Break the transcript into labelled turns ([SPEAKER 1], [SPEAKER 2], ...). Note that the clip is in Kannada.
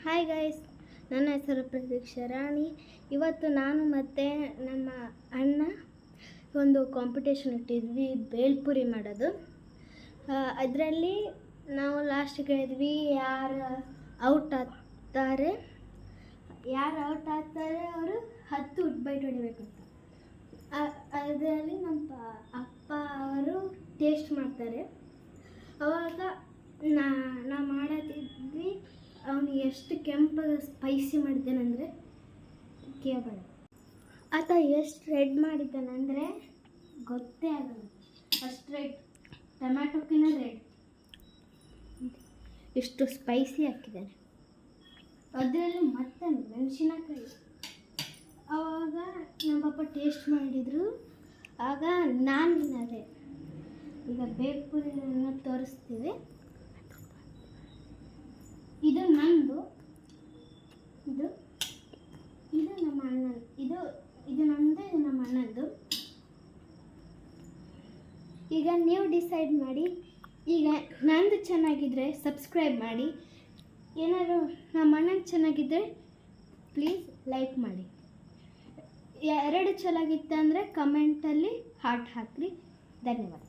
[SPEAKER 1] ಹಾಯ್ ಗೈಸ್, ನನ್ನ ಹೆಸರು ಪ್ರತೀಕ್ಷಾ ರಾಣಿ. ಇವತ್ತು ನಾನು ಮತ್ತು ನಮ್ಮ ಅಣ್ಣ ಒಂದು ಕಾಂಪಿಟೇಷನ್ ಇಟ್ಟಿದ್ವಿ, ಬೇಲ್ಪುರಿ ಮಾಡೋದು. ಅದರಲ್ಲಿ ನಾವು ಲಾಸ್ಟಿಗೆ ಹೇಳಿದ್ವಿ ಯಾರು ಔಟ್ ಆಗ್ತಾರೆ ಅವರು 10 ಬೈಟ್ ಹೊಡಿಬೇಕಂತ. ಅದರಲ್ಲಿ ನಮ್ಮ ಅಪ್ಪ ಅವರು ಟೇಸ್ಟ್ ಮಾಡ್ತಾರೆ. ಅವಾಗ ನಾ ಮಾಡತ್ತಿದ್ವಿ. ಅವನು ಎಷ್ಟು ಕೆಂಪಾಗ ಸ್ಪೈಸಿ ಮಾಡಿದ್ದಾನಂದರೆ ಕೇಳಬೇಡ. ಆತ ಎಷ್ಟು ರೆಡ್ ಮಾಡಿದ್ದಾನಂದರೆ ಗೊತ್ತೇ ಆಗಲ್ಲ, ಅಷ್ಟು ರೆಡ್, ಟೊಮ್ಯಾಟೊಕ್ಕಿಂತ ರೆಡ್, ಎಷ್ಟು ಸ್ಪೈಸಿ ಹಾಕಿದ್ದಾನೆ. ಅದರಲ್ಲಿ ಮತ್ತೆ ಮೆಣಸಿನಕಾಯಿ. ಆವಾಗ ನಮ್ಮ ಪಪ್ಪ ಟೇಸ್ಟ್ ಮಾಡಿದರು. ಆಗ ನಾನು ಅದೇ ಈಗ ಬೇಲ್ಪುರಿಯನ್ನು ತೋರಿಸ್ತೀವಿ. ಇದು ನಂದು, ಇದು ನಮ್ಮ ಅಣ್ಣ, ಇದು ನಮ್ಮದು, ಇದು ನಮ್ಮ ಅಣ್ಣಂದು. ಈಗ ನೀವು ಡಿಸೈಡ್ ಮಾಡಿ. ಈಗ ನಂದು ಚೆನ್ನಾಗಿದ್ದರೆ ಸಬ್ಸ್ಕ್ರೈಬ್ ಮಾಡಿ, ಏನಾದರೂ ನಮ್ಮ ಅಣ್ಣಂದು ಚೆನ್ನಾಗಿದ್ದರೆ ಪ್ಲೀಸ್ ಲೈಕ್ ಮಾಡಿ. 2 ಚೆನ್ನಾಗಿತ್ತಂದರೆ ಕಮೆಂಟಲ್ಲಿ ಹಾರ್ಟ್ ಹಾಕಿರಿ. ಧನ್ಯವಾದ.